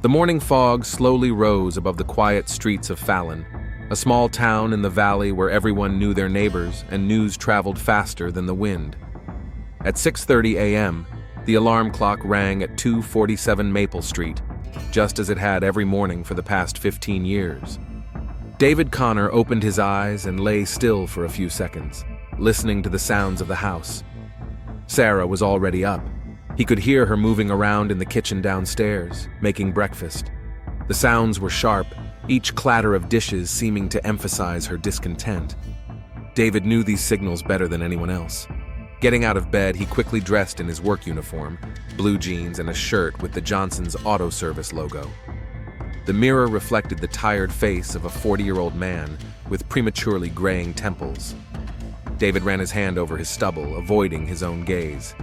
The morning fog slowly rose above the quiet streets of Fallon, a small town in the valley where everyone knew their neighbors and news traveled faster than the wind. At 6:30 a.m., the alarm clock rang at 247 Maple Street, just as it had every morning for the past 15 years. David Connor opened his eyes and lay still for a few seconds, listening to the sounds of the house. Sarah was already up. He could hear her moving around in the kitchen downstairs, making breakfast. The sounds were sharp, each clatter of dishes seeming to emphasize her discontent. David knew these signals better than anyone else. Getting out of bed, he quickly dressed in his work uniform, blue jeans and a shirt with the Johnson's Auto Service logo. The mirror reflected the tired face of a 40-year-old man with prematurely graying temples. David ran his hand over his stubble, avoiding his own gaze.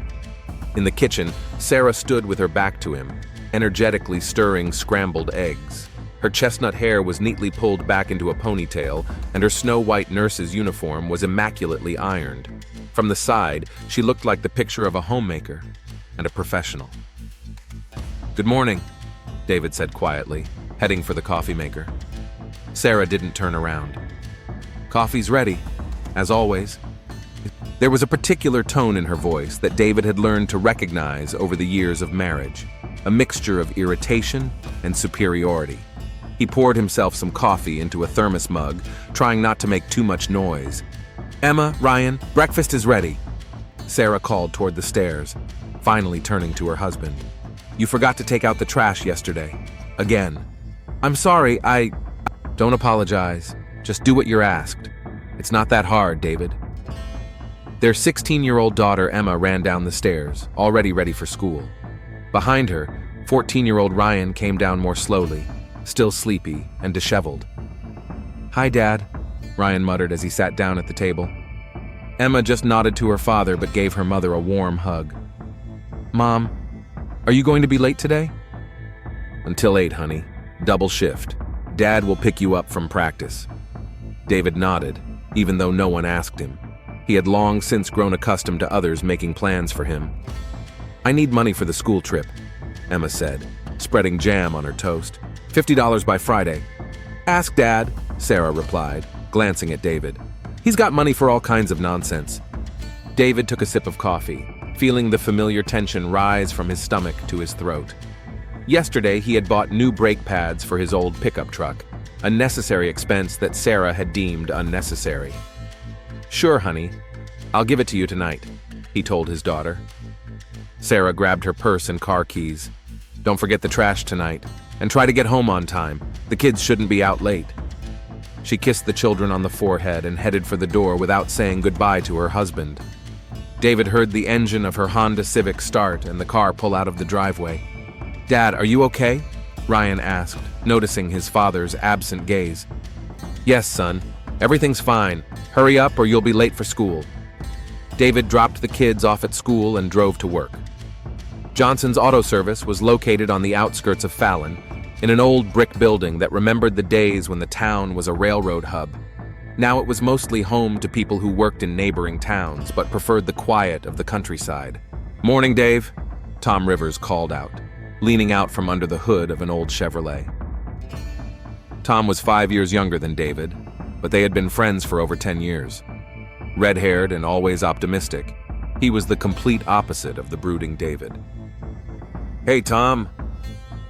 In the kitchen, Sarah stood with her back to him, energetically stirring scrambled eggs. Her chestnut hair was neatly pulled back into a ponytail, and her snow-white nurse's uniform was immaculately ironed. From the side, she looked like the picture of a homemaker and a professional. "Good morning," David said quietly, heading for the coffee maker. Sarah didn't turn around. "Coffee's ready, as always." There was a particular tone in her voice that David had learned to recognize over the years of marriage, a mixture of irritation and superiority. He poured himself some coffee into a thermos mug, trying not to make too much noise. "Emma, Ryan, breakfast is ready," Sarah called toward the stairs, finally turning to her husband. "You forgot to take out the trash yesterday. Again." "I'm sorry, Don't apologize. Just do what you're asked. It's not that hard, David." Their 16-year-old daughter Emma ran down the stairs, already ready for school. Behind her, 14-year-old Ryan came down more slowly, still sleepy and disheveled. "Hi, Dad," Ryan muttered as he sat down at the table. Emma just nodded to her father but gave her mother a warm hug. "Mom, are you going to be late today?" "Until 8, honey. Double shift. Dad will pick you up from practice." David nodded, even though no one asked him. He had long since grown accustomed to others making plans for him. "I need money for the school trip," Emma said, spreading jam on her toast. $50 by Friday." "Ask Dad," Sarah replied, glancing at David. "He's got money for all kinds of nonsense." David took a sip of coffee, feeling the familiar tension rise from his stomach to his throat. Yesterday, he had bought new brake pads for his old pickup truck, a necessary expense that Sarah had deemed unnecessary. "Sure, honey. I'll give it to you tonight," he told his daughter. Sarah grabbed her purse and car keys. "Don't forget the trash tonight, and try to get home on time. The kids shouldn't be out late." She kissed the children on the forehead and headed for the door without saying goodbye to her husband. David heard the engine of her Honda Civic start and the car pull out of the driveway. "Dad, are you okay?" Ryan asked, noticing his father's absent gaze. "Yes, son. Everything's fine. Hurry up or you'll be late for school." David dropped the kids off at school and drove to work. Johnson's Auto Service was located on the outskirts of Fallon, in an old brick building that remembered the days when the town was a railroad hub. Now it was mostly home to people who worked in neighboring towns but preferred the quiet of the countryside. "Morning, Dave," Tom Rivers called out, leaning out from under the hood of an old Chevrolet. Tom was 5 years younger than David, but they had been friends for over 10 years. Red-haired and always optimistic, he was the complete opposite of the brooding David. "Hey, Tom."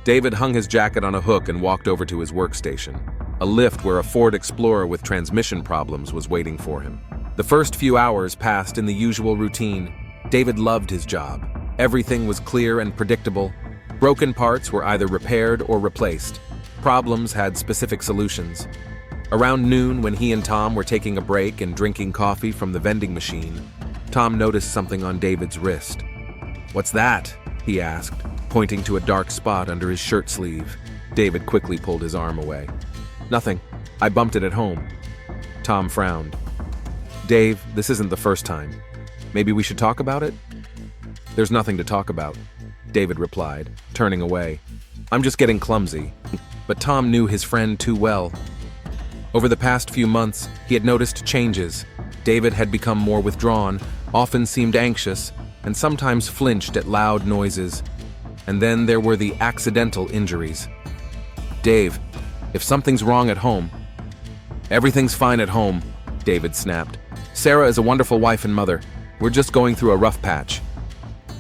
David hung his jacket on a hook and walked over to his workstation, a lift where a Ford Explorer with transmission problems was waiting for him. The first few hours passed in the usual routine. David loved his job. Everything was clear and predictable. Broken parts were either repaired or replaced. Problems had specific solutions. Around noon, when he and Tom were taking a break and drinking coffee from the vending machine, Tom noticed something on David's wrist. "What's that?" he asked, pointing to a dark spot under his shirt sleeve. David quickly pulled his arm away. "Nothing. I bumped it at home." Tom frowned. "Dave, this isn't the first time. Maybe we should talk about it?" "There's nothing to talk about," David replied, turning away. "I'm just getting clumsy." But Tom knew his friend too well. Over the past few months, he had noticed changes. David had become more withdrawn, often seemed anxious, and sometimes flinched at loud noises. And then there were the accidental injuries. Dave, if something's wrong at home..." "Everything's fine at home," David snapped. "Sarah is a wonderful wife and mother. We're just going through a rough patch."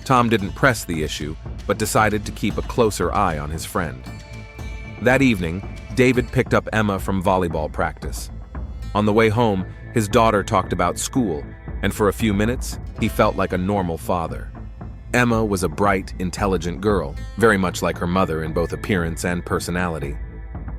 Tom didn't press the issue, but decided to keep a closer eye on his friend. That evening, David picked up Emma from volleyball practice. On the way home, his daughter talked about school, and for a few minutes, he felt like a normal father. Emma was a bright, intelligent girl, very much like her mother in both appearance and personality.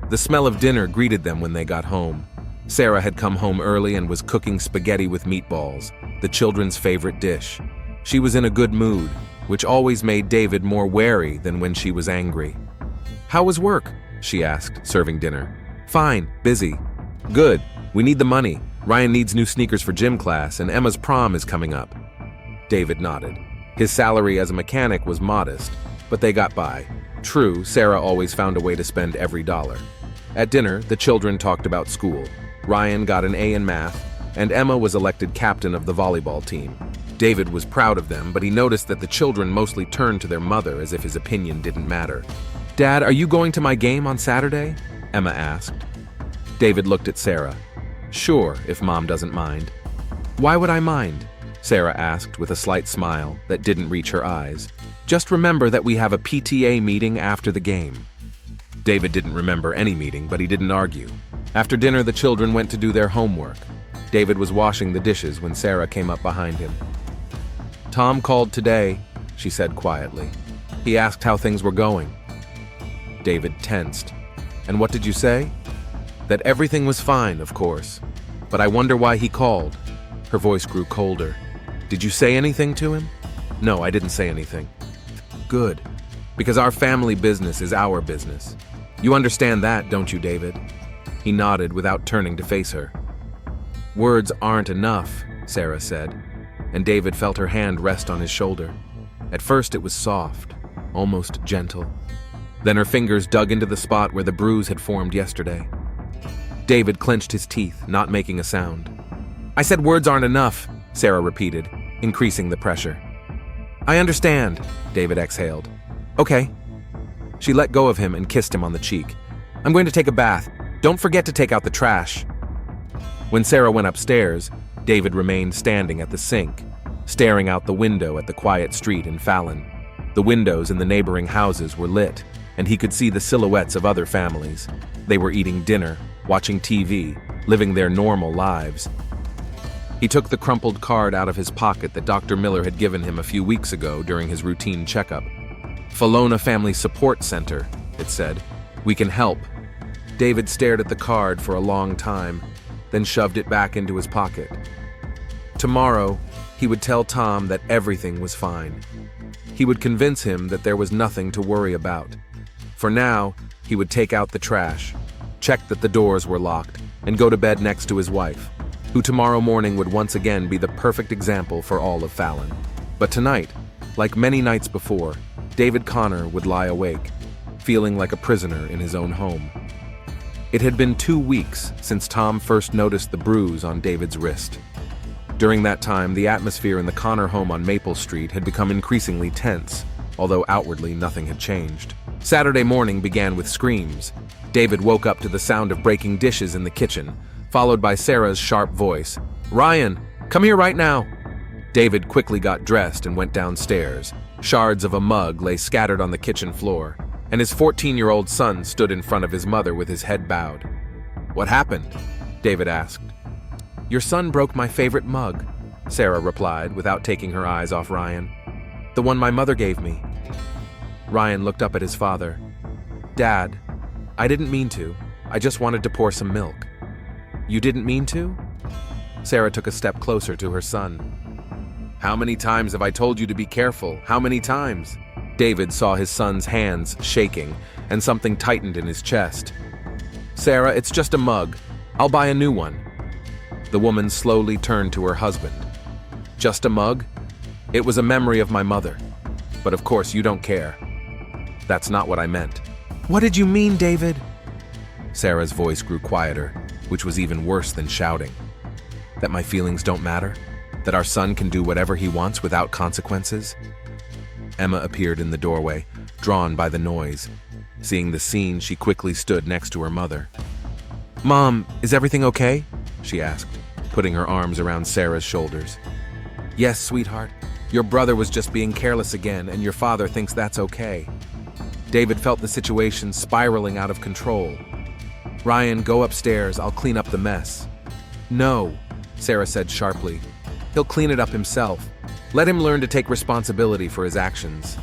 The smell of dinner greeted them when they got home. Sarah had come home early and was cooking spaghetti with meatballs, the children's favorite dish. She was in a good mood, which always made David more wary than when she was angry. "How was work?" she asked, serving dinner. "Fine, busy." "Good, we need the money. Ryan needs new sneakers for gym class, and Emma's prom is coming up." David nodded. His salary as a mechanic was modest, but they got by. True, Sarah always found a way to spend every dollar. At dinner, the children talked about school. Ryan got an A in math, and Emma was elected captain of the volleyball team. David was proud of them, but he noticed that the children mostly turned to their mother as if his opinion didn't matter. "Dad, are you going to my game on Saturday?" Emma asked. David looked at Sarah. "Sure, if Mom doesn't mind." "Why would I mind?" Sarah asked with a slight smile that didn't reach her eyes. "Just remember that we have a PTA meeting after the game." David didn't remember any meeting, but he didn't argue. After dinner, the children went to do their homework. David was washing the dishes when Sarah came up behind him. "Tom called today," she said quietly. "He asked how things were going." David tensed. "And what did you say?" "That everything was fine, of course. But I wonder why he called." Her voice grew colder. "Did you say anything to him?" "No, I didn't say anything." "Good. Because our family business is our business. You understand that, don't you, David?" He nodded without turning to face her. "Words aren't enough," Sarah said, and David felt her hand rest on his shoulder. At first it was soft, almost gentle. Then her fingers dug into the spot where the bruise had formed yesterday. David clenched his teeth, not making a sound. "I said words aren't enough," Sarah repeated, increasing the pressure. "I understand," David exhaled. "Okay." She let go of him and kissed him on the cheek. "I'm going to take a bath. Don't forget to take out the trash." When Sarah went upstairs, David remained standing at the sink, staring out the window at the quiet street in Fallon. The windows in the neighboring houses were lit, and he could see the silhouettes of other families. They were eating dinner, watching TV, living their normal lives. He took the crumpled card out of his pocket that Dr. Miller had given him a few weeks ago during his routine checkup. "Falona Family Support Center," it said. "We can help." David stared at the card for a long time, then shoved it back into his pocket. Tomorrow, he would tell Tom that everything was fine. He would convince him that there was nothing to worry about. For now, he would take out the trash, check that the doors were locked, and go to bed next to his wife, who tomorrow morning would once again be the perfect example for all of Fallon. But tonight, like many nights before, David Connor would lie awake, feeling like a prisoner in his own home. It had been 2 weeks since Tom first noticed the bruise on David's wrist. During that time, the atmosphere in the Connor home on Maple Street had become increasingly tense, although outwardly nothing had changed. Saturday morning began with screams. David woke up to the sound of breaking dishes in the kitchen, followed by Sarah's sharp voice. "Ryan, come here right now." David quickly got dressed and went downstairs. Shards of a mug lay scattered on the kitchen floor, and his 14-year-old son stood in front of his mother with his head bowed. "What happened?" David asked. "Your son broke my favorite mug," Sarah replied without taking her eyes off Ryan. "The one my mother gave me." Ryan looked up at his father. "Dad, I didn't mean to. I just wanted to pour some milk." "You didn't mean to?" Sarah took a step closer to her son. "How many times have I told you to be careful? How many times?" David saw his son's hands shaking, and something tightened in his chest. "Sarah, it's just a mug. I'll buy a new one." The woman slowly turned to her husband. "Just a mug? It was a memory of my mother. But of course you don't care." "That's not what I meant." "What did you mean, David?" Sarah's voice grew quieter, which was even worse than shouting. "That my feelings don't matter? That our son can do whatever he wants without consequences?" Emma appeared in the doorway, drawn by the noise. Seeing the scene, she quickly stood next to her mother. "Mom, is everything okay?" she asked, putting her arms around Sarah's shoulders. "Yes, sweetheart. Your brother was just being careless again, and your father thinks that's okay." David felt the situation spiraling out of control. "Ryan, go upstairs. I'll clean up the mess." "No," Sarah said sharply. "He'll clean it up himself. Let him learn to take responsibility for his actions."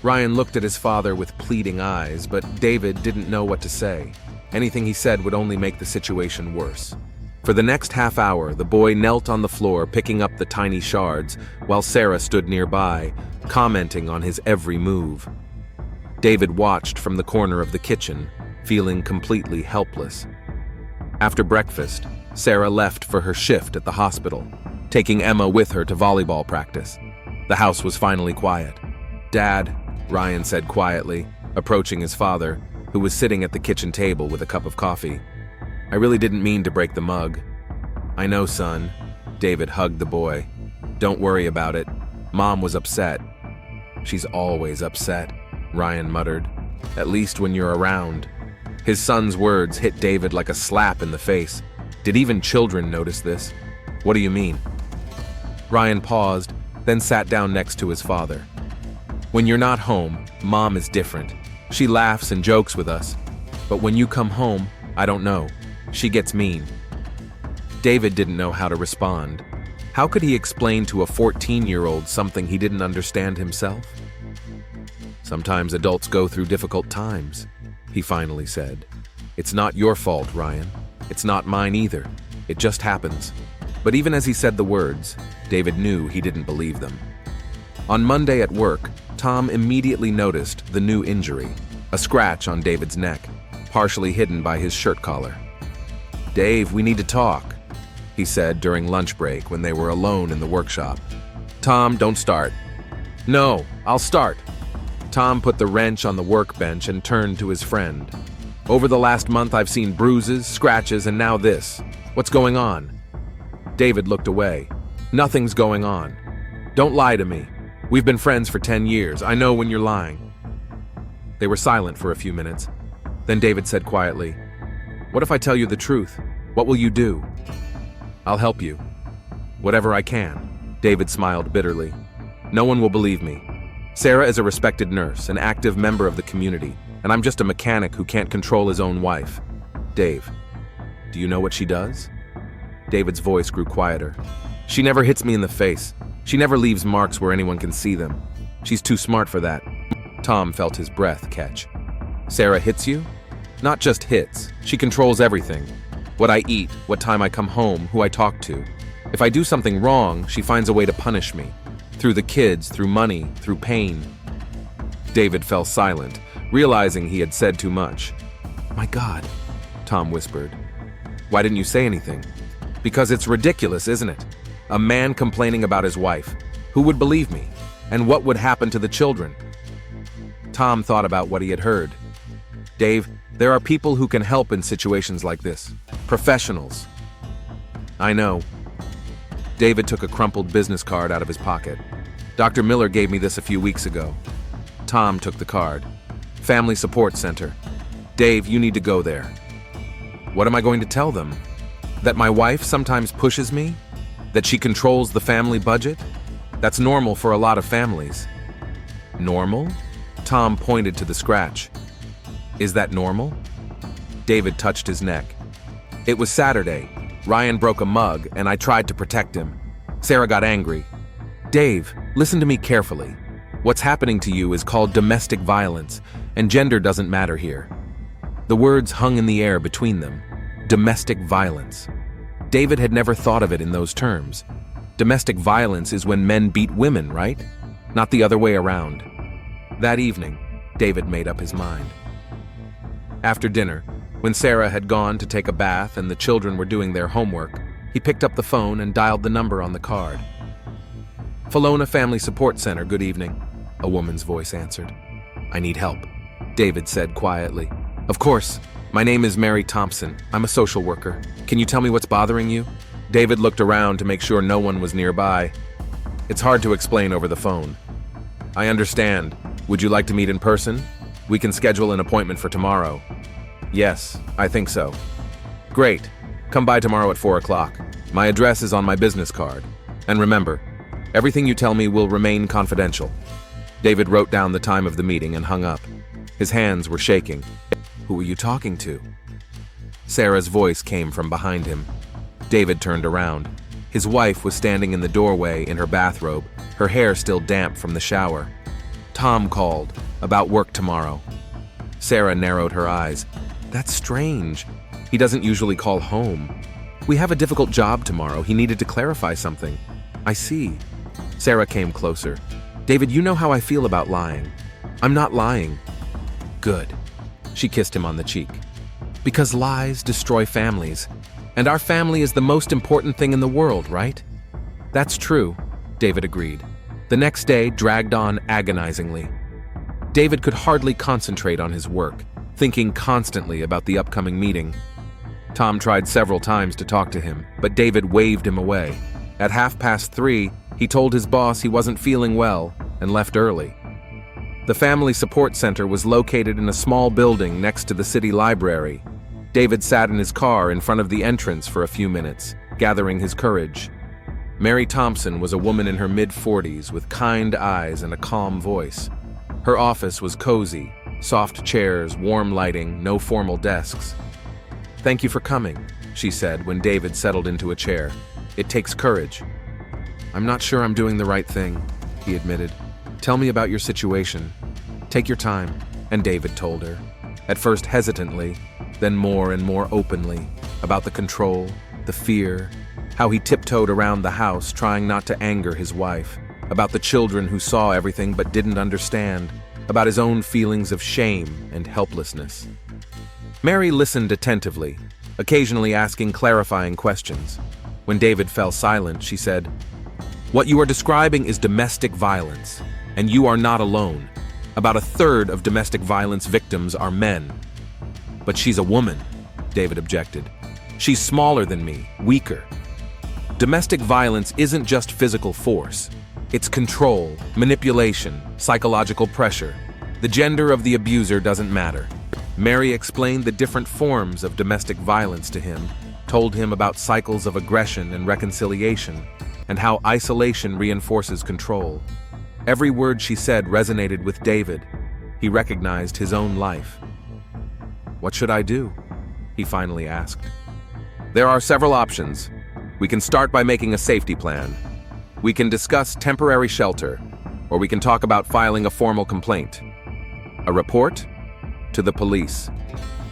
Ryan looked at his father with pleading eyes, but David didn't know what to say. Anything he said would only make the situation worse. For the next half hour, the boy knelt on the floor picking up the tiny shards, while Sarah stood nearby, commenting on his every move. David watched from the corner of the kitchen, feeling completely helpless. After breakfast, Sarah left for her shift at the hospital, taking Emma with her to volleyball practice. The house was finally quiet. "Dad," Ryan said quietly, approaching his father, who was sitting at the kitchen table with a cup of coffee. "I really didn't mean to break the mug." "I know, son." David hugged the boy. "Don't worry about it. Mom was upset." "She's always upset," Ryan muttered. "At least when you're around." His son's words hit David like a slap in the face. Did even children notice this? "What do you mean?" Ryan paused, then sat down next to his father. "When you're not home, Mom is different. She laughs and jokes with us. But when you come home, I don't know. She gets mean." David didn't know how to respond. How could he explain to a 14-year-old something he didn't understand himself? "Sometimes adults go through difficult times," he finally said. "It's not your fault, Ryan. It's not mine either. It just happens." But even as he said the words, David knew he didn't believe them. On Monday at work, Tom immediately noticed the new injury, a scratch on David's neck, partially hidden by his shirt collar. "Dave, we need to talk," he said during lunch break when they were alone in the workshop. "Tom, don't start." "No, I'll start." Tom put the wrench on the workbench and turned to his friend. "Over the last month, I've seen bruises, scratches, and now this. What's going on?" David looked away. "Nothing's going on. Don't lie to me. We've been friends for 10 years. I know when you're lying." They were silent for a few minutes. Then David said quietly, "What if I tell you the truth? What will you do?" "I'll help you. Whatever I can." David smiled bitterly. "No one will believe me. Sarah is a respected nurse, an active member of the community, and I'm just a mechanic who can't control his own wife. Dave, do you know what she does?" David's voice grew quieter. "She never hits me in the face. She never leaves marks where anyone can see them. She's too smart for that." Tom felt his breath catch. "Sarah hits you?" "Not just hits. She controls everything. What I eat, what time I come home, who I talk to. If I do something wrong, she finds a way to punish me. Through the kids, through money, through pain." David fell silent, realizing he had said too much. "My God," Tom whispered. "Why didn't you say anything?" "Because it's ridiculous, isn't it? A man complaining about his wife. Who would believe me? And what would happen to the children?" Tom thought about what he had heard. "Dave, there are people who can help in situations like this. Professionals." "I know." David took a crumpled business card out of his pocket. "Dr. Miller gave me this a few weeks ago." Tom took the card. "Family Support Center. Dave, you need to go there." "What am I going to tell them? That my wife sometimes pushes me? That she controls the family budget? That's normal for a lot of families." "Normal?" Tom pointed to the scratch. "Is that normal?" David touched his neck. "It was Saturday. Ryan broke a mug, and I tried to protect him. Sarah got angry." "Dave, listen to me carefully. What's happening to you is called domestic violence, and gender doesn't matter here." The words hung in the air between them. Domestic violence. David had never thought of it in those terms. Domestic violence is when men beat women, right? Not the other way around. That evening, David made up his mind. After dinner, when Sarah had gone to take a bath and the children were doing their homework, he picked up the phone and dialed the number on the card. "Falona Family Support Center, good evening," a woman's voice answered. "I need help," David said quietly. "Of course. My name is Mary Thompson. I'm a social worker. Can you tell me what's bothering you?" David looked around to make sure no one was nearby. "It's hard to explain over the phone." "I understand. Would you like to meet in person?" We can schedule an appointment for tomorrow. Yes, I think so. Great. Come by tomorrow at 4 o'clock. My address is on my business card. And remember, everything you tell me will remain confidential. David wrote down the time of the meeting and hung up. His hands were shaking. Who were you talking to? Sarah's voice came from behind him. David turned around. His wife was standing in the doorway in her bathrobe, her hair still damp from the shower. Tom called, about work tomorrow. Sarah narrowed her eyes. That's strange. He doesn't usually call home. We have a difficult job tomorrow. He needed to clarify something. I see. Sarah came closer. David, you know how I feel about lying. I'm not lying. Good. She kissed him on the cheek. Because lies destroy families. And our family is the most important thing in the world, right? That's true, David agreed. The next day dragged on agonizingly. David could hardly concentrate on his work, thinking constantly about the upcoming meeting. Tom tried several times to talk to him, but David waved him away. At 3:30, he told his boss he wasn't feeling well and left early. The Family Support Center was located in a small building next to the city library. David sat in his car in front of the entrance for a few minutes, gathering his courage. Mary Thompson was a woman in her mid-40s with kind eyes and a calm voice. Her office was cozy, soft chairs, warm lighting, no formal desks. Thank you for coming, she said when David settled into a chair. It takes courage. I'm not sure I'm doing the right thing, he admitted. Tell me about your situation. Take your time, and David told her. At first hesitantly, then more and more openly, about the control, the fear, how he tiptoed around the house trying not to anger his wife, about the children who saw everything but didn't understand, about his own feelings of shame and helplessness. Mary listened attentively, occasionally asking clarifying questions. When David fell silent, she said, "What you are describing is domestic violence, and you are not alone. About 1/3 of domestic violence victims are men." "But she's a woman," David objected. "She's smaller than me, weaker." Domestic violence isn't just physical force. It's control, manipulation, psychological pressure. The gender of the abuser doesn't matter. Mary explained the different forms of domestic violence to him, told him about cycles of aggression and reconciliation, and how isolation reinforces control. Every word she said resonated with David. He recognized his own life. "What should I do?" he finally asked. "There are several options. We can start by making a safety plan. We can discuss temporary shelter, or we can talk about filing a formal complaint. A report? To the police.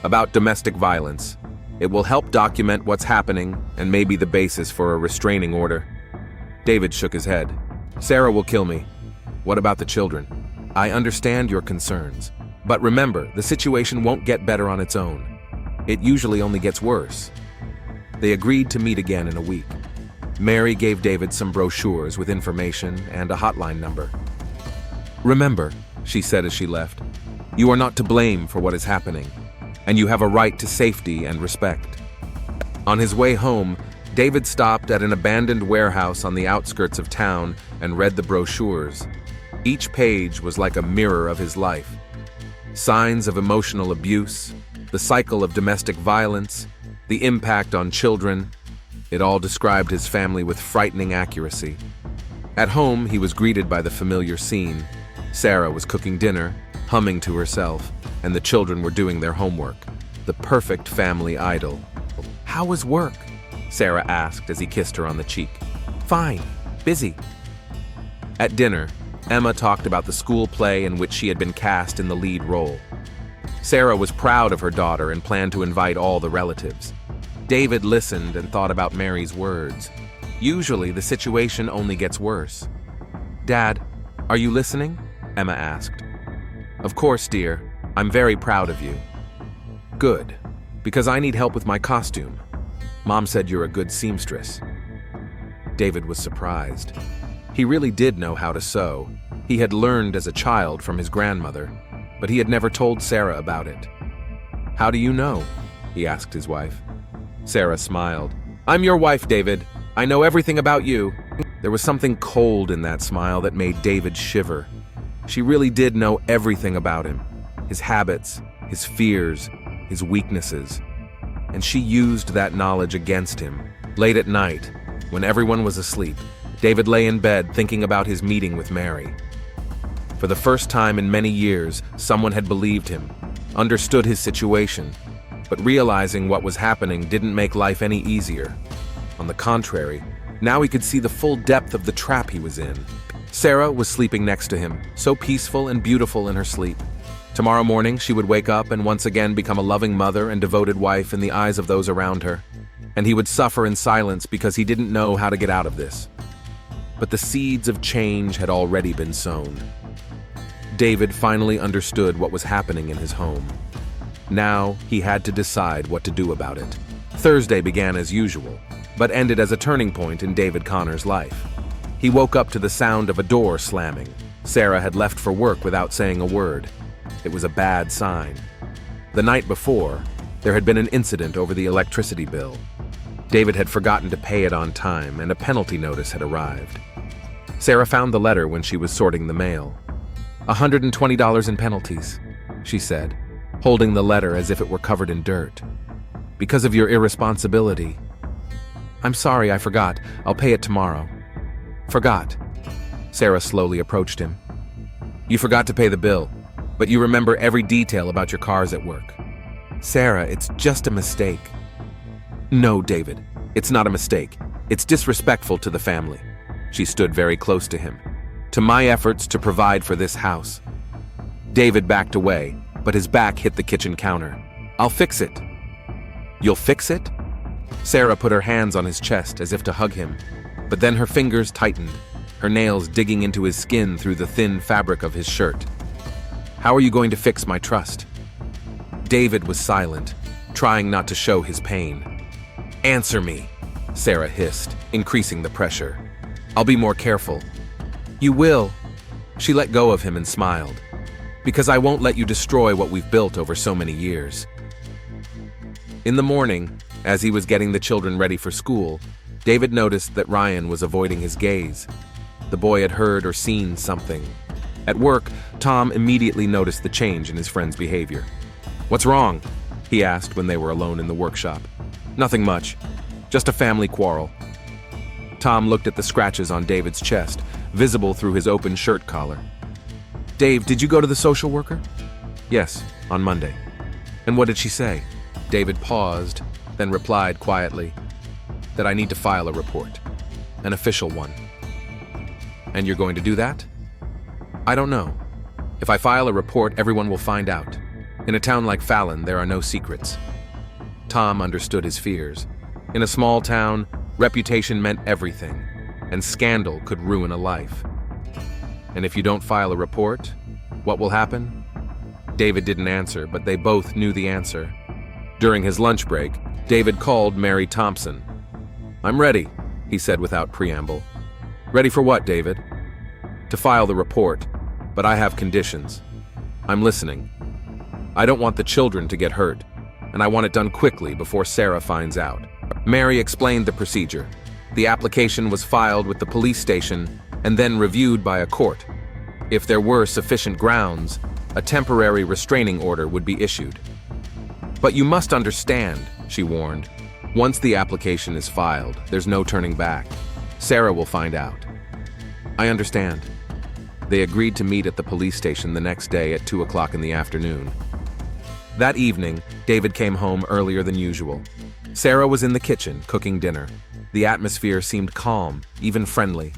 About domestic violence. It will help document what's happening and may be the basis for a restraining order." David shook his head. "Sarah will kill me. What about the children? I understand your concerns, but remember, the situation won't get better on its own. It usually only gets worse." They agreed to meet again in a week. Mary gave David some brochures with information and a hotline number. "Remember," she said as she left, "you are not to blame for what is happening, and you have a right to safety and respect." On his way home, David stopped at an abandoned warehouse on the outskirts of town and read the brochures. Each page was like a mirror of his life. Signs of emotional abuse, the cycle of domestic violence, the impact on children. It all described his family with frightening accuracy. At home, he was greeted by the familiar scene. Sarah was cooking dinner, humming to herself, and the children were doing their homework. The perfect family idyll. "How was work?" Sarah asked as he kissed her on the cheek. "Fine. Busy." At dinner, Emma talked about the school play in which she had been cast in the lead role. Sarah was proud of her daughter and planned to invite all the relatives. David listened and thought about Mary's words. Usually, the situation only gets worse. "Dad, are you listening?" Emma asked. "Of course, dear. I'm very proud of you." "Good, because I need help with my costume. Mom said you're a good seamstress." David was surprised. He really did know how to sew. He had learned as a child from his grandmother, but he had never told Sarah about it. "How do you know?" he asked his wife. Sarah smiled. "I'm your wife, David. I know everything about you." There was something cold in that smile that made David shiver. She really did know everything about him. his habits, his fears, his weaknesses. And she used that knowledge against him. Late at night, when everyone was asleep, David lay in bed thinking about his meeting with Mary. For the first time in many years, someone had believed him, understood his situation, but realizing what was happening didn't make life any easier. On the contrary, now he could see the full depth of the trap he was in. Sarah was sleeping next to him, so peaceful and beautiful in her sleep. Tomorrow morning, she would wake up and once again become a loving mother and devoted wife in the eyes of those around her. And he would suffer in silence because he didn't know how to get out of this. But the seeds of change had already been sown. David finally understood what was happening in his home. Now he had to decide what to do about it. Thursday began as usual, but ended as a turning point in David Connor's life. He woke up to the sound of a door slamming. Sarah had left for work without saying a word. It was a bad sign. The night before, there had been an incident over the electricity bill. David had forgotten to pay it on time, and a penalty notice had arrived. Sarah found the letter when she was sorting the mail. $120 in penalties, she said, holding the letter as if it were covered in dirt. Because of your irresponsibility. I'm sorry, I forgot. I'll pay it tomorrow. Forgot. Sarah slowly approached him. You forgot to pay the bill, but you remember every detail about your cars at work. Sarah, it's just a mistake. No, David, it's not a mistake. It's disrespectful to the family. She stood very close to him. To my efforts to provide for this house. David backed away, but his back hit the kitchen counter. I'll fix it. You'll fix it? Sarah put her hands on his chest as if to hug him, but then her fingers tightened, her nails digging into his skin through the thin fabric of his shirt. How are you going to fix my trust? David was silent, trying not to show his pain. Answer me, Sarah hissed, increasing the pressure. I'll be more careful. You will. She let go of him and smiled. Because I won't let you destroy what we've built over so many years. In the morning, as he was getting the children ready for school, David noticed that Ryan was avoiding his gaze. The boy had heard or seen something. At work, Tom immediately noticed the change in his friend's behavior. What's wrong? He asked when they were alone in the workshop. Nothing much. Just a family quarrel. Tom looked at the scratches on David's chest, visible through his open shirt collar. Dave, did you go to the social worker? Yes, on Monday. And what did she say? David paused, then replied quietly, that I need to file a report. An official one. And you're going to do that? I don't know. If I file a report, everyone will find out. In a town like Fallon, there are no secrets. Tom understood his fears. In a small town, reputation meant everything, and scandal could ruin a life. And if you don't file a report, what will happen? David didn't answer, but they both knew the answer. During his lunch break, David called Mary Thompson. I'm ready, he said without preamble. Ready for what, David? To file the report, but I have conditions. I'm listening. I don't want the children to get hurt, and I want it done quickly before Sarah finds out. Mary explained the procedure. The application was filed with the police station and then reviewed by a court. If there were sufficient grounds, a temporary restraining order would be issued. But you must understand, she warned. Once the application is filed, there's no turning back. Sarah will find out. I understand. They agreed to meet at the police station the next day at 2 o'clock in the afternoon. That evening, David came home earlier than usual. Sarah was in the kitchen, cooking dinner. The atmosphere seemed calm, even friendly.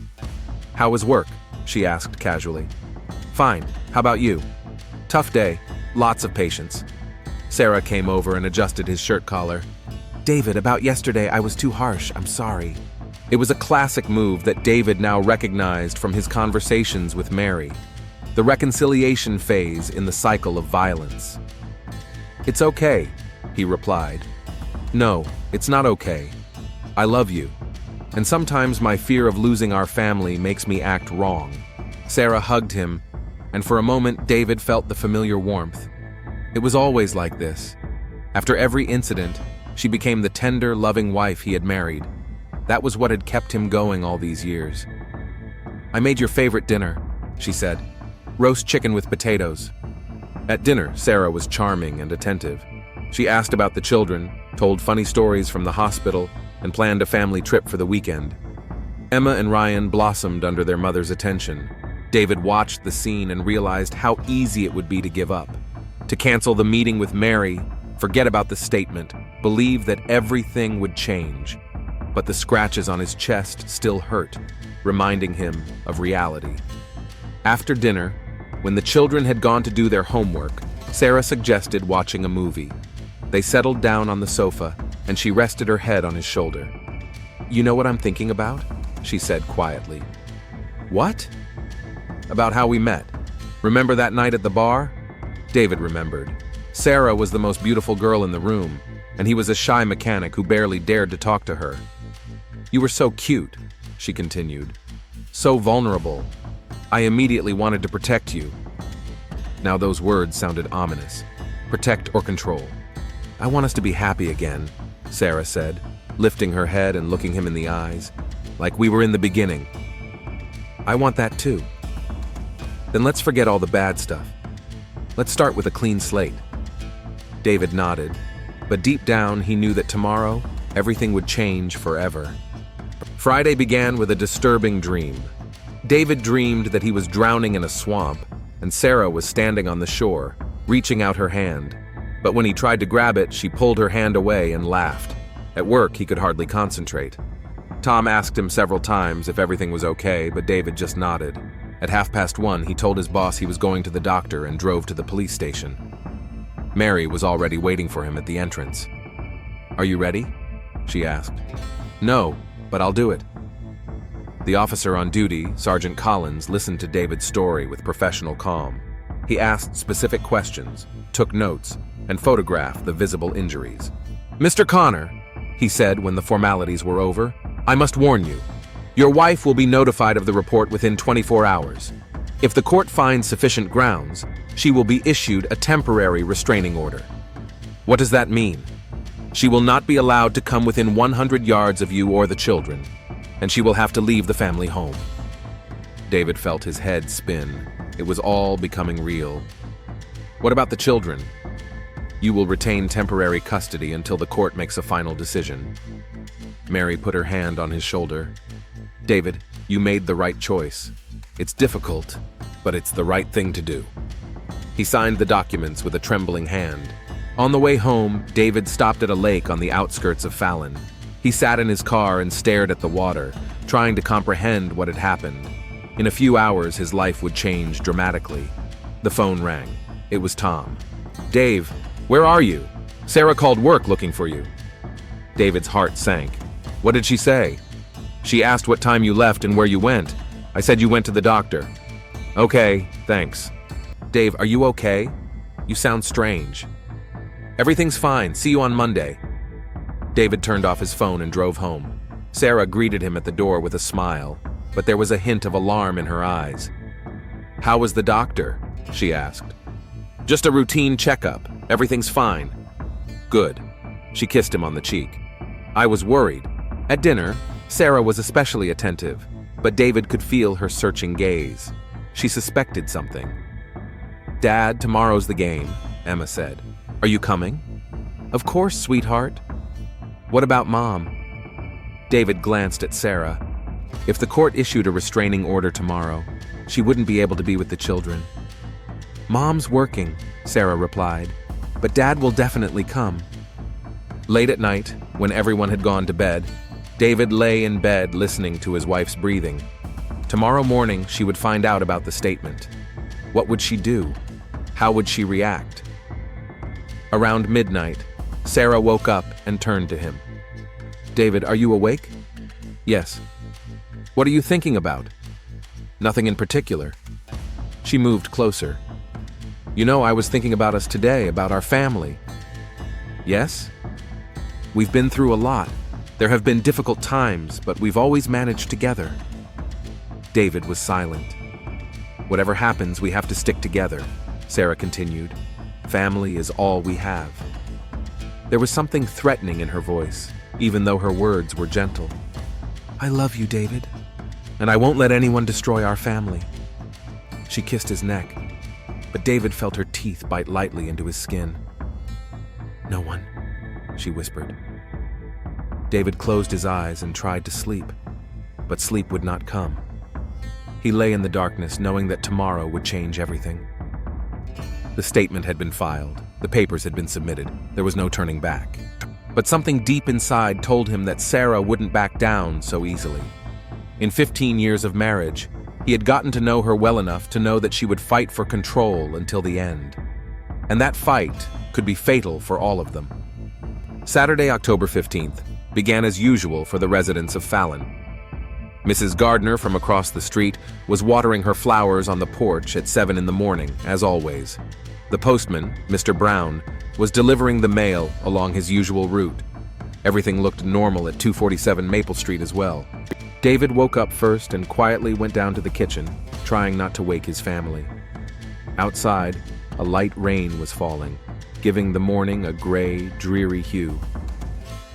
How was work? She asked casually. Fine. How about you? Tough day. Lots of patience. Sarah came over and adjusted his shirt collar. David, about yesterday I was too harsh. I'm sorry. It was a classic move that David now recognized from his conversations with Mary. The reconciliation phase in the cycle of violence. It's okay, he replied. No, it's not okay. I love you. And sometimes my fear of losing our family makes me act wrong. Sarah hugged him, and for a moment David felt the familiar warmth. It was always like this. After every incident, she became the tender, loving wife he had married. That was what had kept him going all these years. I made your favorite dinner, she said. Roast chicken with potatoes. At dinner, Sarah was charming and attentive. She asked about the children, told funny stories from the hospital, and planned a family trip for the weekend. Emma and Ryan blossomed under their mother's attention. David watched the scene and realized how easy it would be to give up. To cancel the meeting with Mary, forget about the statement, believe that everything would change. But the scratches on his chest still hurt, reminding him of reality. After dinner, when the children had gone to do their homework, Sarah suggested watching a movie. They settled down on the sofa, and she rested her head on his shoulder. "You know what I'm thinking about?" she said quietly. "What?" "About how we met. Remember that night at the bar?" David remembered. Sarah was the most beautiful girl in the room, and he was a shy mechanic who barely dared to talk to her. "You were so cute," she continued. "So vulnerable. I immediately wanted to protect you." Now those words sounded ominous. Protect or control. "I want us to be happy again," Sarah said, lifting her head and looking him in the eyes, "like we were in the beginning." "I want that too." "Then let's forget all the bad stuff. Let's start with a clean slate." David nodded, but deep down he knew that tomorrow everything would change forever. Friday began with a disturbing dream. David dreamed that he was drowning in a swamp, and Sarah was standing on the shore, reaching out her hand. But when he tried to grab it, she pulled her hand away and laughed. At work, he could hardly concentrate. Tom asked him several times if everything was okay, but David just nodded. At 1:30, he told his boss he was going to the doctor and drove to the police station. Mary was already waiting for him at the entrance. "Are you ready?" she asked. "No, but I'll do it." The officer on duty, Sergeant Collins, listened to David's story with professional calm. He asked specific questions, took notes, and photographed the visible injuries. "Mr. Connor," he said when the formalities were over, "I must warn you. Your wife will be notified of the report within 24 hours. If the court finds sufficient grounds, she will be issued a temporary restraining order." "What does that mean?" "She will not be allowed to come within 100 yards of you or the children, and she will have to leave the family home." David felt his head spin. It was all becoming real. "What about the children?" "You will retain temporary custody until the court makes a final decision." Mary put her hand on his shoulder. "David, you made the right choice. It's difficult, but it's the right thing to do." He signed the documents with a trembling hand. On the way home, David stopped at a lake on the outskirts of Fallon. He sat in his car and stared at the water, trying to comprehend what had happened. In a few hours, his life would change dramatically. The phone rang. It was Tom. "Dave, where are you? Sarah called work looking for you." David's heart sank. "What did she say?" "She asked what time you left and where you went. I said you went to the doctor." "Okay, thanks." "Dave, are you okay? You sound strange." "Everything's fine. See you on Monday." David turned off his phone and drove home. Sarah greeted him at the door with a smile, but there was a hint of alarm in her eyes. "How was the doctor?" she asked. "Just a routine checkup. Everything's fine." "Good." She kissed him on the cheek. "I was worried." At dinner, Sarah was especially attentive, but David could feel her searching gaze. She suspected something. "Dad, tomorrow's the game," Emma said. "Are you coming?" "Of course, sweetheart." "What about Mom?" David glanced at Sarah. If the court issued a restraining order tomorrow, she wouldn't be able to be with the children. "Mom's working," Sarah replied, "but Dad will definitely come." Late at night, when everyone had gone to bed, David lay in bed listening to his wife's breathing. Tomorrow morning, she would find out about the statement. What would she do? How would she react? Around midnight, Sarah woke up and turned to him. "David, are you awake?" "Yes." "What are you thinking about?" "Nothing in particular." She moved closer. "You know, I was thinking about us today, about our family." "Yes?" "We've been through a lot. There have been difficult times, but we've always managed together." David was silent. "Whatever happens, we have to stick together," Sarah continued. "Family is all we have." There was something threatening in her voice, even though her words were gentle. "I love you, David, and I won't let anyone destroy our family." She kissed his neck. but David felt her teeth bite lightly into his skin. "No one," she whispered. David closed his eyes and tried to sleep, but sleep would not come. He lay in the darkness, knowing that tomorrow would change everything. The statement had been filed. The papers had been submitted. There was no turning back. But something deep inside told him that Sarah wouldn't back down so easily. In 15 years of marriage, he had gotten to know her well enough to know that she would fight for control until the end. And that fight could be fatal for all of them. Saturday, October 15th, began as usual for the residents of Fallon. Mrs. Gardner from across the street was watering her flowers on the porch at 7 in the morning, as always. The postman, Mr. Brown, was delivering the mail along his usual route. Everything looked normal at 247 Maple Street as well. David woke up first and quietly went down to the kitchen, trying not to wake his family. Outside, a light rain was falling, giving the morning a gray, dreary hue.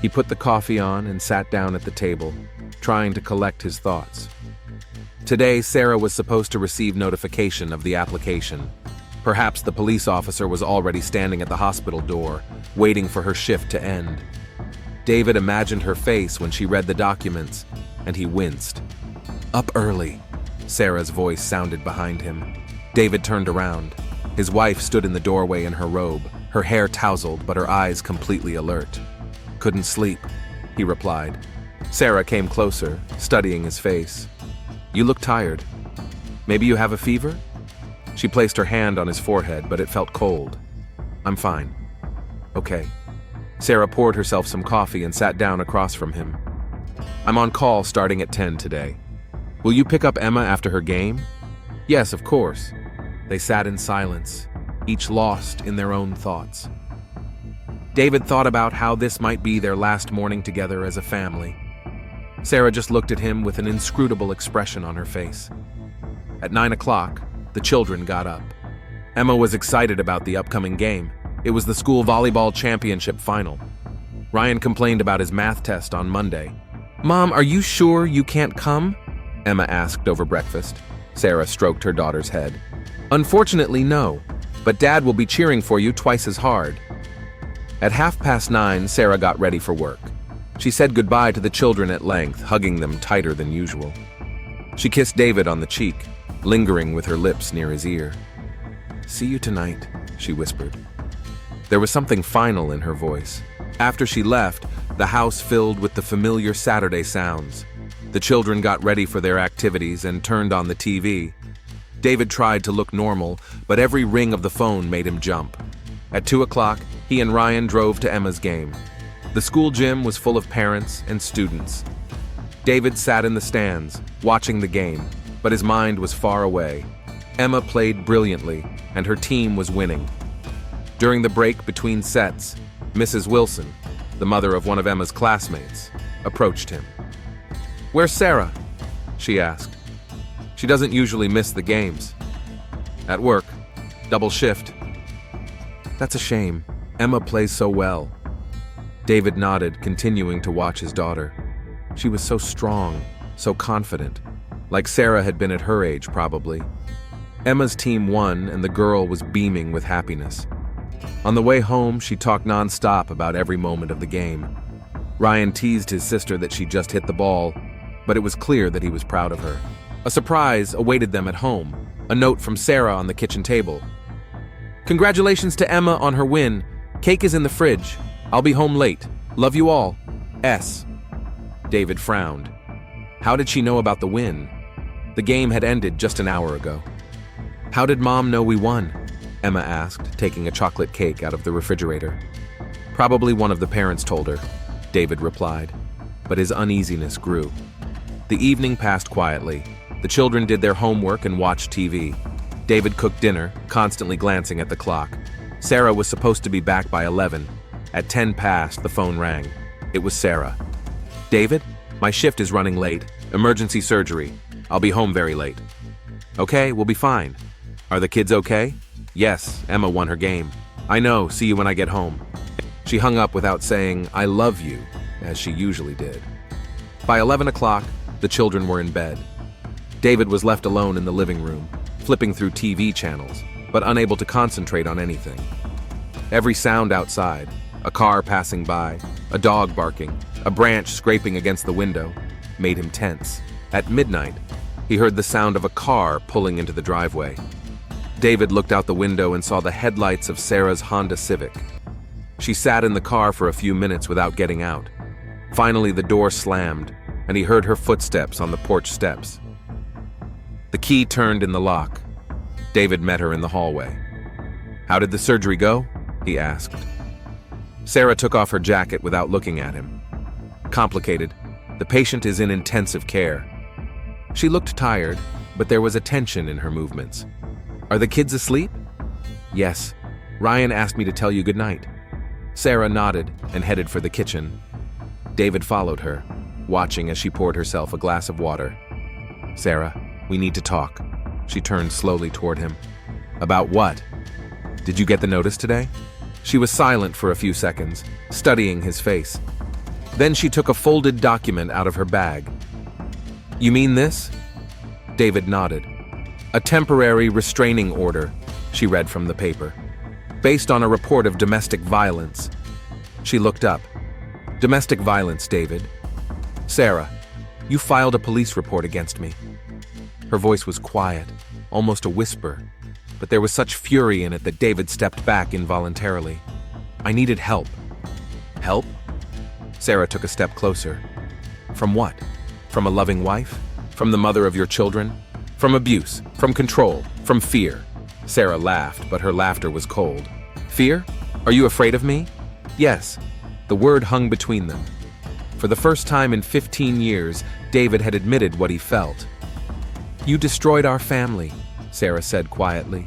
He put the coffee on and sat down at the table, trying to collect his thoughts. Today, Sarah was supposed to receive notification of the application. Perhaps the police officer was already standing at the hospital door, waiting for her shift to end. David imagined her face when she read the documents, and he winced. "Up early," Sarah's voice sounded behind him. David turned around. His wife stood in the doorway in her robe, her hair tousled but her eyes completely alert. "Couldn't sleep," he replied. Sarah came closer, studying his face. "You look tired. Maybe you have a fever?" She placed her hand on his forehead, but it felt cold. "I'm fine." "Okay." Sarah poured herself some coffee and sat down across from him. "I'm on call starting at 10 today. Will you pick up Emma after her game?" "Yes, of course." They sat in silence, each lost in their own thoughts. David thought about how this might be their last morning together as a family. Sarah just looked at him with an inscrutable expression on her face. At 9 o'clock, the children got up. Emma was excited about the upcoming game. It was the school volleyball championship final. Ryan complained about his math test on Monday. "Mom, are you sure you can't come?" Emma asked over breakfast. Sarah stroked her daughter's head. "Unfortunately, no, but Dad will be cheering for you twice as hard." At 9:30, Sarah got ready for work. She said goodbye to the children at length, hugging them tighter than usual. She kissed David on the cheek, lingering with her lips near his ear. "See you tonight," she whispered. There was something final in her voice. After she left, the house filled with the familiar Saturday sounds. The children got ready for their activities and turned on the TV. David tried to look normal, but every ring of the phone made him jump. At 2 o'clock, he and Ryan drove to Emma's game. The school gym was full of parents and students. David sat in the stands, watching the game, but his mind was far away. Emma played brilliantly, and her team was winning. During the break between sets, Mrs. Wilson, the mother of one of Emma's classmates, approached him. "Where's Sarah?" she asked. "She doesn't usually miss the games." "At work. Double shift." "That's a shame. Emma plays so well." David nodded, continuing to watch his daughter. She was so strong, so confident, like Sarah had been at her age probably. Emma's team won, and the girl was beaming with happiness. On the way home, she talked non-stop about every moment of the game. Ryan teased his sister that she just hit the ball, but it was clear that he was proud of her. A surprise awaited them at home, a note from Sarah on the kitchen table. "Congratulations to Emma on her win. Cake is in the fridge. I'll be home late. Love you all. S." David frowned. How did she know about the win? The game had ended just an hour ago. "How did Mom know we won?" Emma asked, taking a chocolate cake out of the refrigerator. "Probably one of the parents told her," David replied, but his uneasiness grew. The evening passed quietly. The children did their homework and watched TV. David cooked dinner, constantly glancing at the clock. Sarah was supposed to be back by 11. At 10 past, the phone rang. It was Sarah. "David, my shift is running late. Emergency surgery. I'll be home very late." "Okay, we'll be fine." "Are the kids okay?" "Yes, Emma won her game." "I know, see you when I get home." She hung up without saying, "I love you," as she usually did. By 11 o'clock, the children were in bed. David was left alone in the living room, flipping through TV channels. but unable to concentrate on anything. Every sound outside, a car passing by, a dog barking, a branch scraping against the window, made him tense. At midnight, he heard the sound of a car pulling into the driveway. David looked out the window and saw the headlights of Sarah's Honda Civic. She sat in the car for a few minutes without getting out. Finally, the door slammed, and he heard her footsteps on the porch steps. The key turned in the lock. David met her in the hallway. "How did the surgery go?" he asked. Sarah took off her jacket without looking at him. "Complicated. The patient is in intensive care." She looked tired, but there was a tension in her movements. "Are the kids asleep?" "Yes. Ryan asked me to tell you goodnight." Sarah nodded and headed for the kitchen. David followed her, watching as she poured herself a glass of water. "Sarah, we need to talk." She turned slowly toward him. "About what? Did you get the notice today?" She was silent for a few seconds, studying his face. Then she took a folded document out of her bag. "You mean this?" David nodded. "A temporary restraining order," she read from the paper, "based on a report of domestic violence." She looked up. "Domestic violence, David?" "Sarah, you filed a police report against me." Her voice was quiet, almost a whisper, but there was such fury in it that David stepped back involuntarily. "I needed help." "Help?" Sarah took a step closer. "From what? From a loving wife? From the mother of your children? From abuse? From control? From fear?" Sarah laughed, but her laughter was cold. "Fear? Are you afraid of me?" "Yes." The word hung between them. For the first time in 15 years, David had admitted what he felt. "You destroyed our family," Sarah said quietly.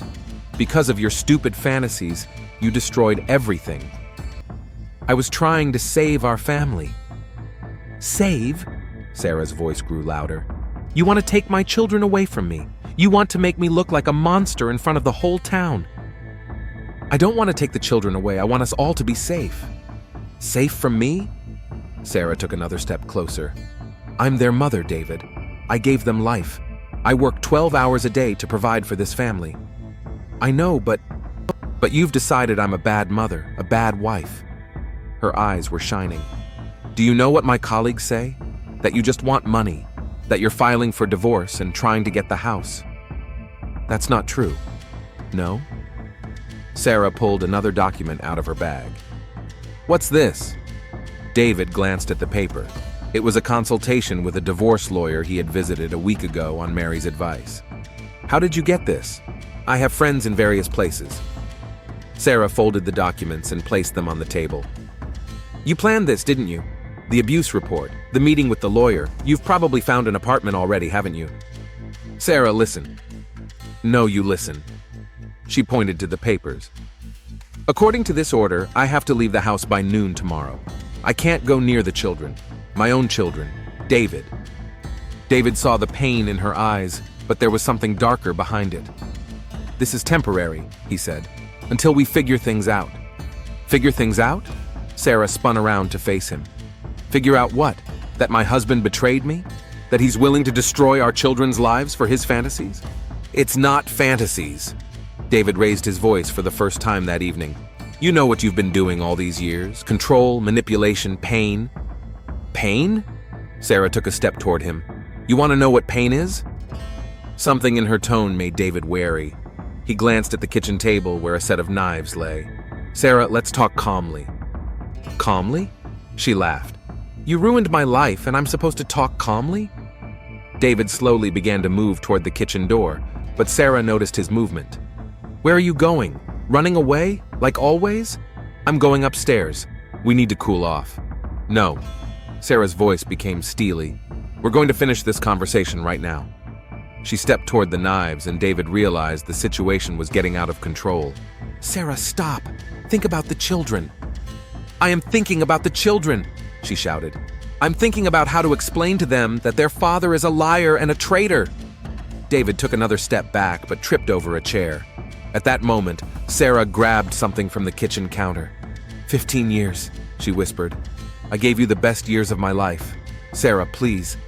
"Because of your stupid fantasies, you destroyed everything. I was trying to save our family." "Save?" Sarah's voice grew louder. "You want to take my children away from me. You want to make me look like a monster in front of the whole town." "I don't want to take the children away. I want us all to be safe." "Safe from me?" Sarah took another step closer. "I'm their mother, David. I gave them life. I work 12 hours a day to provide for this family." "I know, but you've decided I'm a bad mother, a bad wife." Her eyes were shining. "Do you know what my colleagues say? That you just want money, that you're filing for divorce and trying to get the house." "That's not true." "No?" Sarah pulled another document out of her bag. "What's this?" David glanced at the paper. It was a consultation with a divorce lawyer he had visited a week ago on Mary's advice. "How did you get this?" "I have friends in various places." Sarah folded the documents and placed them on the table. "You planned this, didn't you? The abuse report, the meeting with the lawyer. You've probably found an apartment already, haven't you?" "Sarah, listen." "No, you listen." She pointed to the papers. "According to this order, I have to leave the house by noon tomorrow. I can't go near the children. My own children. David." David saw the pain in her eyes, but there was something darker behind it. "This is temporary," he said, "until we figure things out." "Figure things out?" Sarah spun around to face him. "Figure out what? That my husband betrayed me? That he's willing to destroy our children's lives for his fantasies?" "It's not fantasies." David raised his voice for the first time that evening. "You know what you've been doing all these years. Control, manipulation, pain." "Pain?" Sarah took a step toward him. "You want to know what pain is?" Something in her tone made David wary. He glanced at the kitchen table where a set of knives lay. "Sarah, let's talk calmly." "Calmly?" She laughed. "You ruined my life, and I'm supposed to talk calmly?" David slowly began to move toward the kitchen door, but Sarah noticed his movement. "Where are you going? Running away? Like always?" "I'm going upstairs. We need to cool off." "No." Sarah's voice became steely. "We're going to finish this conversation right now." She stepped toward the knives, and David realized the situation was getting out of control. "Sarah, stop. Think about the children." "I am thinking about the children," she shouted. "I'm thinking about how to explain to them that their father is a liar and a traitor." David took another step back, but tripped over a chair. At that moment, Sarah grabbed something from the kitchen counter. 15 years, she whispered. "I gave you the best years of my life. Sarah, please.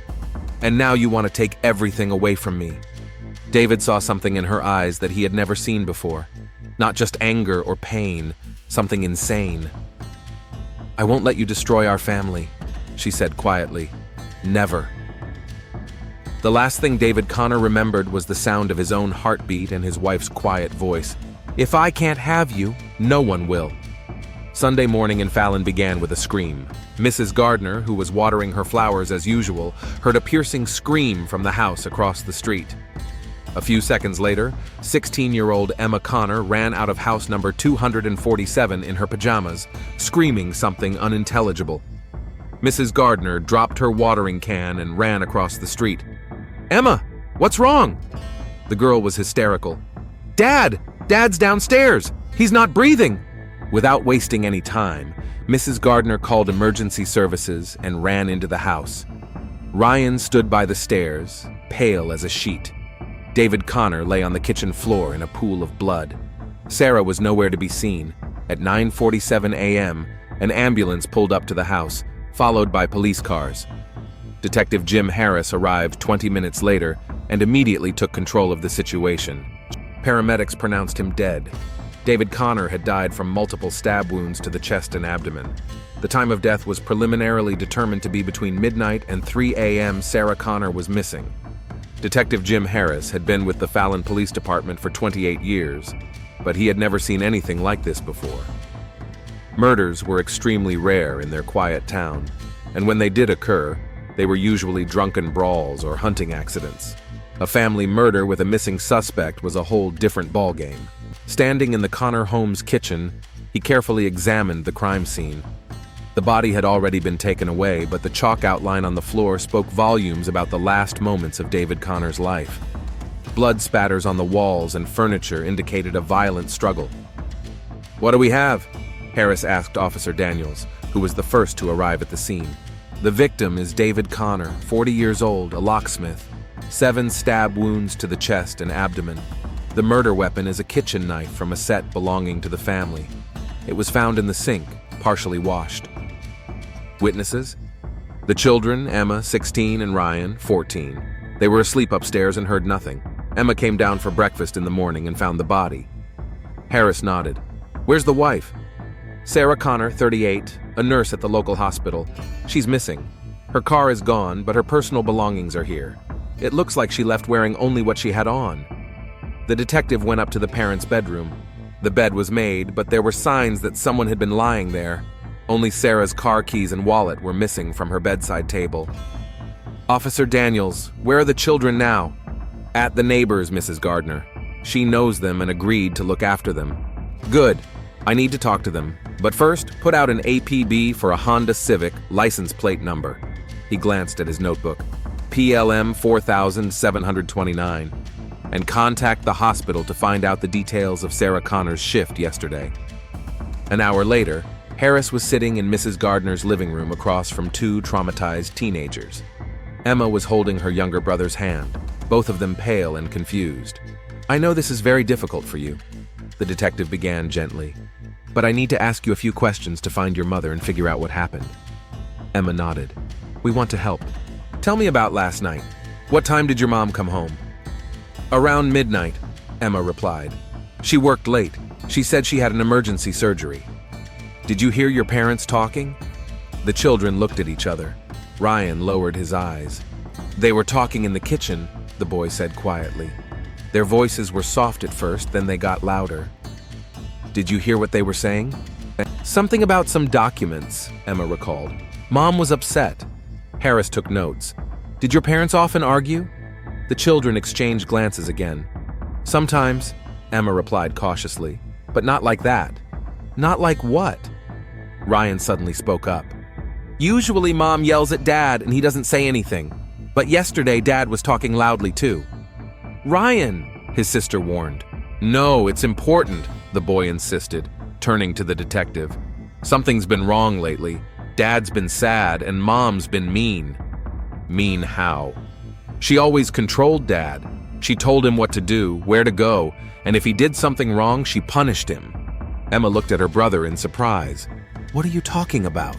And now you want to take everything away from me." David saw something in her eyes that he had never seen before. Not just anger or pain, something insane. "I won't let you destroy our family," she said quietly. "Never." The last thing David Connor remembered was the sound of his own heartbeat and his wife's quiet voice. "If I can't have you, no one will." Sunday morning in Fallon began with a scream. Mrs. Gardner, who was watering her flowers as usual, heard a piercing scream from the house across the street. A few seconds later, 16-year-old Emma Connor ran out of house number 247 in her pajamas, screaming something unintelligible. Mrs. Gardner dropped her watering can and ran across the street. "Emma, what's wrong?" The girl was hysterical. "Dad! Dad's downstairs! He's not breathing!" Without wasting any time, Mrs. Gardner called emergency services and ran into the house. Ryan stood by the stairs, pale as a sheet. David Connor lay on the kitchen floor in a pool of blood. Sarah was nowhere to be seen. At 9:47 a.m., an ambulance pulled up to the house, followed by police cars. Detective Jim Harris arrived 20 minutes later and immediately took control of the situation. Paramedics pronounced him dead. David Connor had died from multiple stab wounds to the chest and abdomen. The time of death was preliminarily determined to be between midnight and 3 a.m. Sarah Connor was missing. Detective Jim Harris had been with the Fallon Police Department for 28 years, but he had never seen anything like this before. Murders were extremely rare in their quiet town, and when they did occur, they were usually drunken brawls or hunting accidents. A family murder with a missing suspect was a whole different ballgame. Standing in the Connor home's kitchen, he carefully examined the crime scene. The body had already been taken away, but the chalk outline on the floor spoke volumes about the last moments of David Connor's life. Blood spatters on the walls and furniture indicated a violent struggle. "What do we have?" Harris asked Officer Daniels, who was the first to arrive at the scene. "The victim is David Connor, 40 years old, a locksmith. 7 stab wounds to the chest and abdomen. The murder weapon is a kitchen knife from a set belonging to the family. It was found in the sink, partially washed." Witnesses? The children, Emma, 16, and Ryan, 14. They were asleep upstairs and heard nothing. Emma came down for breakfast in the morning and found the body. Harris nodded. "Where's the wife?" "Sarah Connor, 38, a nurse at the local hospital. She's missing. Her car is gone, but her personal belongings are here. It looks like she left wearing only what she had on." The detective went up to the parents' bedroom. The bed was made, but there were signs that someone had been lying there. Only Sarah's car keys and wallet were missing from her bedside table. "Officer Daniels, where are the children now?" "At the neighbors, Mrs. Gardner. She knows them and agreed to look after them." "Good. I need to talk to them. But first, put out an APB for a Honda Civic license plate number." He glanced at his notebook. "PLM 4729. And contact the hospital to find out the details of Sarah Connor's shift yesterday." An hour later, Harris was sitting in Mrs. Gardner's living room across from 2 traumatized teenagers. Emma was holding her younger brother's hand, both of them pale and confused. "I know this is very difficult for you," the detective began gently, "but I need to ask you a few questions to find your mother and figure out what happened." Emma nodded. "We want to help. Tell me about last night. What time did your mom come home?" "Around midnight," Emma replied. "She worked late. She said she had an emergency surgery." "Did you hear your parents talking?" The children looked at each other. Ryan lowered his eyes. "They were talking in the kitchen," the boy said quietly. "Their voices were soft at first, then they got louder." "Did you hear what they were saying?" "Something about some documents," Emma recalled. "Mom was upset." Harris took notes. "Did your parents often argue?" The children exchanged glances again. "Sometimes," Emma replied cautiously, "but not like that." "Not like what?" Ryan suddenly spoke up. "Usually Mom yells at Dad and he doesn't say anything. But yesterday Dad was talking loudly too." "Ryan," his sister warned. "No, it's important," the boy insisted, turning to the detective. "Something's been wrong lately. Dad's been sad and Mom's been mean." "Mean how?" "She always controlled Dad. She told him what to do, where to go, and if he did something wrong, she punished him." Emma looked at her brother in surprise. "What are you talking about?"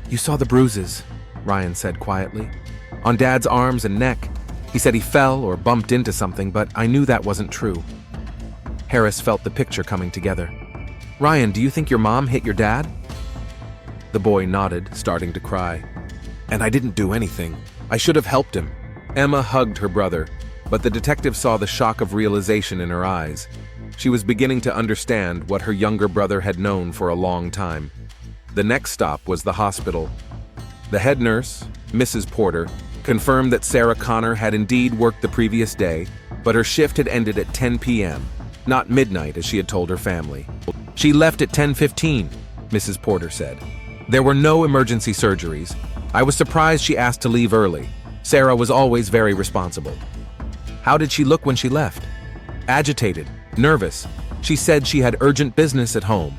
"You saw the bruises," Ryan said quietly. "On Dad's arms and neck. He said he fell or bumped into something, but I knew that wasn't true. Harris felt the picture coming together. Ryan, do you think your mom hit your dad? The boy nodded, starting to cry. And I didn't do anything. I should have helped him. Emma hugged her brother, but the detective saw the shock of realization in her eyes. She was beginning to understand what her younger brother had known for a long time. The next stop was the hospital. The head nurse, Mrs. Porter, confirmed that Sarah Connor had indeed worked the previous day, but her shift had ended at 10 p.m., not midnight as she had told her family. She left at 10:15, Mrs. Porter said. There were no emergency surgeries. I was surprised she asked to leave early. Sarah was always very responsible. How did she look when she left? Agitated, nervous. She said she had urgent business at home.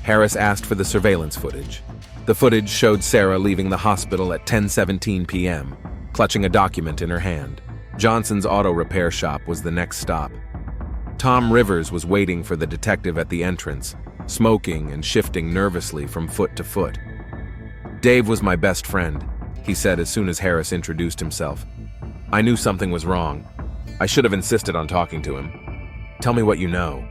Harris asked for the surveillance footage. The footage showed Sarah leaving the hospital at 10:17 p.m., clutching a document in her hand. Johnson's auto repair shop was the next stop. Tom Rivers was waiting for the detective at the entrance, smoking and shifting nervously from foot to foot. Dave was my best friend, he said as soon as Harris introduced himself. I knew something was wrong. I should have insisted on talking to him. Tell me what you know.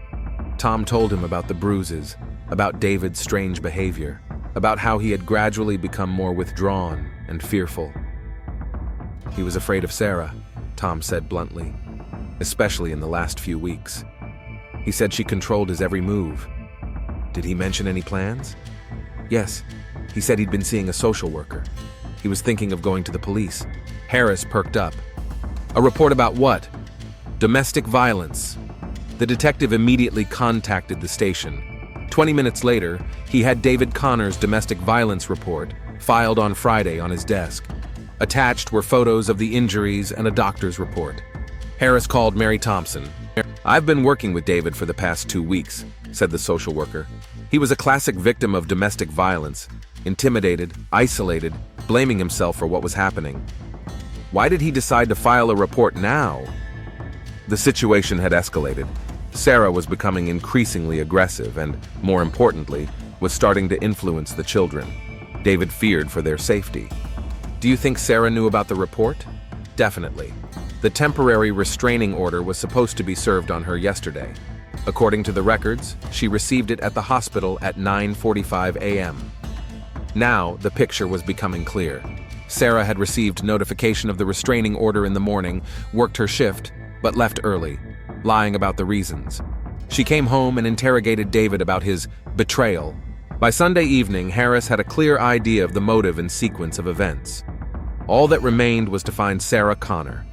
Tom told him about the bruises, about David's strange behavior, about how he had gradually become more withdrawn and fearful. He was afraid of Sarah, Tom said bluntly, especially in the last few weeks. He said she controlled his every move. Did he mention any plans? Yes, he said he'd been seeing a social worker. He was thinking of going to the police. Harris perked up. A report about what? Domestic violence. The detective immediately contacted the station. 20 minutes later, he had David Connor's domestic violence report, filed on Friday, on his desk. Attached were photos of the injuries and a doctor's report. Harris called Mary Thompson. I've been working with David for the past 2 weeks, said the social worker. He was a classic victim of domestic violence, intimidated, isolated, blaming himself for what was happening. Why did he decide to file a report now? The situation had escalated. Sarah was becoming increasingly aggressive and, more importantly, was starting to influence the children. David feared for their safety. Do you think Sarah knew about the report? Definitely. The temporary restraining order was supposed to be served on her yesterday. According to the records, she received it at the hospital at 9:45 a.m. Now, the picture was becoming clear. Sarah had received notification of the restraining order in the morning, worked her shift, but left early, lying about the reasons. She came home and interrogated David about his betrayal. By Sunday evening, Harris had a clear idea of the motive and sequence of events. All that remained was to find Sarah Connor.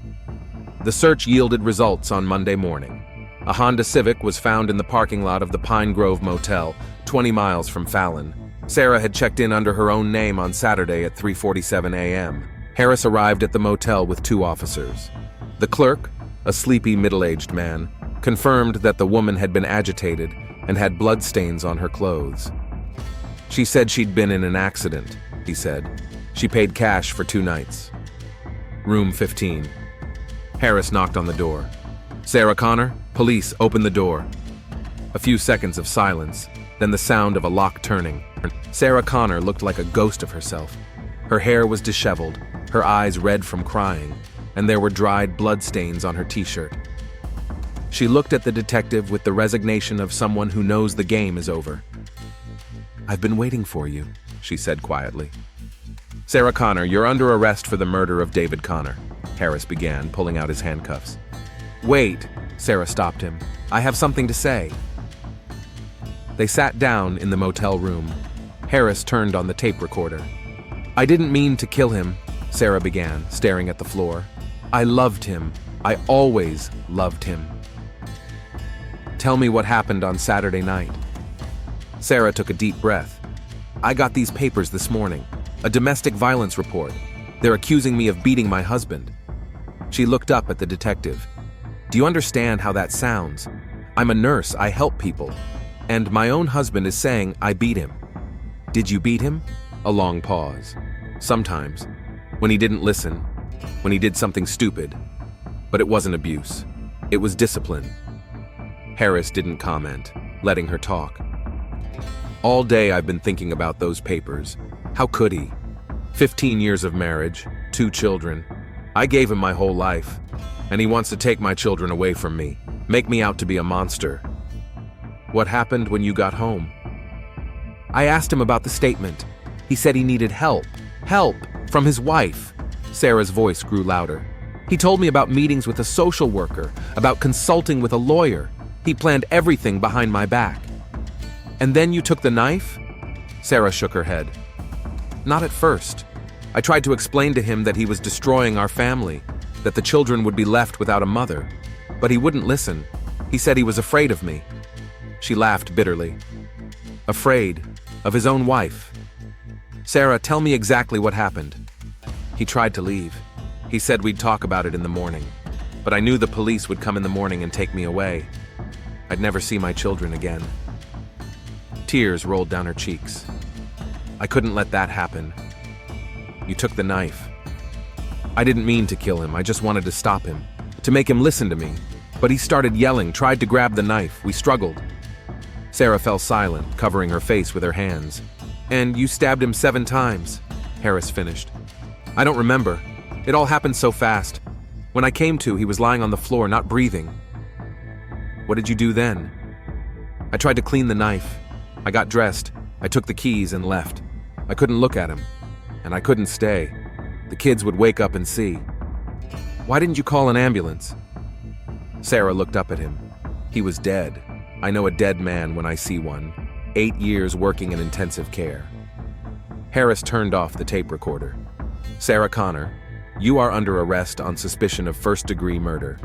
The search yielded results on Monday morning. A Honda Civic was found in the parking lot of the Pine Grove Motel, 20 miles from Fallon. Sarah had checked in under her own name on Saturday at 3:47 a.m. Harris arrived at the motel with 2 officers. The clerk, a sleepy middle-aged man, confirmed that the woman had been agitated and had bloodstains on her clothes. She said she'd been in an accident, he said. She paid cash for 2 nights. Room 15. Harris knocked on the door. Sarah Connor, police, open the door. A few seconds of silence, then the sound of a lock turning. Sarah Connor looked like a ghost of herself. Her hair was disheveled, her eyes red from crying, and there were dried bloodstains on her t-shirt. She looked at the detective with the resignation of someone who knows the game is over. I've been waiting for you, she said quietly. Sarah Connor, you're under arrest for the murder of David Connor, Harris began, pulling out his handcuffs. Wait, Sarah stopped him. I have something to say. They sat down in the motel room. Harris turned on the tape recorder. I didn't mean to kill him, Sarah began, staring at the floor. I loved him. I always loved him. Tell me what happened on Saturday night. Sarah took a deep breath. I got these papers this morning. A domestic violence report. They're accusing me of beating my husband. She looked up at the detective. Do you understand how that sounds? I'm a nurse. I help people. And my own husband is saying I beat him. Did you beat him? A long pause. Sometimes. When he didn't listen. When he did something stupid. But it wasn't abuse. It was discipline. Harris didn't comment, letting her talk. All day I've been thinking about those papers. How could he? 15 years of marriage, 2 children. I gave him my whole life, and he wants to take my children away from me, make me out to be a monster. What happened when you got home? I asked him about the statement. He said he needed help from his wife. Sarah's voice grew louder. He told me about meetings with a social worker, about consulting with a lawyer. He planned everything behind my back. And then you took the knife? Sarah shook her head. Not at first. I tried to explain to him that he was destroying our family, that the children would be left without a mother. But he wouldn't listen. He said he was afraid of me. She laughed bitterly. Afraid of his own wife. Sarah, tell me exactly what happened. He tried to leave. He said we'd talk about it in the morning. But I knew the police would come in the morning and take me away. I'd never see my children again. Tears rolled down her cheeks. I couldn't let that happen. You took the knife. I didn't mean to kill him. I just wanted to stop him, to make him listen to me. But he started yelling, tried to grab the knife. We struggled. Sarah fell silent, covering her face with her hands. And you stabbed him 7 times, Harris finished. I don't remember. It all happened so fast. When I came to, he was lying on the floor, not breathing. What did you do then? I tried to clean the knife. I got dressed. I took the keys and left. I couldn't look at him. And I couldn't stay. The kids would wake up and see. Why didn't you call an ambulance? Sarah looked up at him. He was dead. I know a dead man when I see one. 8 years working in intensive care. Harris turned off the tape recorder. Sarah Connor, you are under arrest on suspicion of first-degree murder.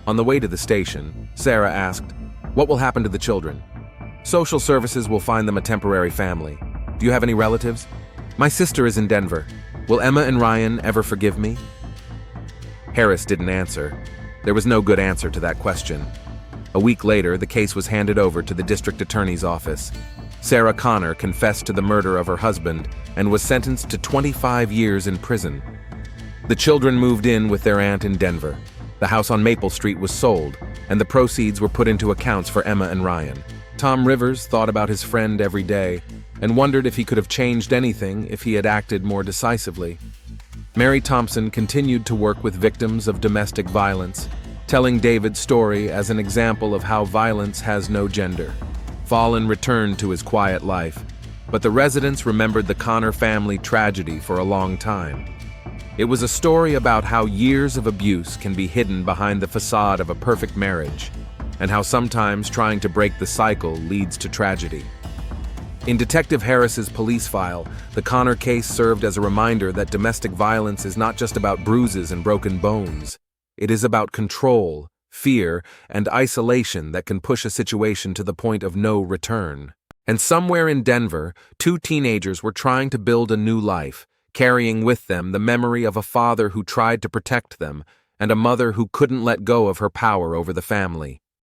On the way to the station, Sarah asked, what will happen to the children? Social services will find them a temporary family. Do you have any relatives? My sister is in Denver. Will Emma and Ryan ever forgive me? Harris didn't answer. There was no good answer to that question. A week later, the case was handed over to the district attorney's office. Sarah Connor confessed to the murder of her husband and was sentenced to 25 years in prison. The children moved in with their aunt in Denver. The house on Maple Street was sold, and the proceeds were put into accounts for Emma and Ryan. Tom Rivers thought about his friend every day and wondered if he could have changed anything if he had acted more decisively. Mary Thompson continued to work with victims of domestic violence, telling David's story as an example of how violence has no gender. Fallon returned to his quiet life, but the residents remembered the Connor family tragedy for a long time. It was a story about how years of abuse can be hidden behind the facade of a perfect marriage, and how sometimes trying to break the cycle leads to tragedy. In Detective Harris's police file, the Connor case served as a reminder that domestic violence is not just about bruises and broken bones. It is about control, fear, and isolation that can push a situation to the point of no return. And somewhere in Denver, 2 teenagers were trying to build a new life, carrying with them the memory of a father who tried to protect them and a mother who couldn't let go of her power over the family.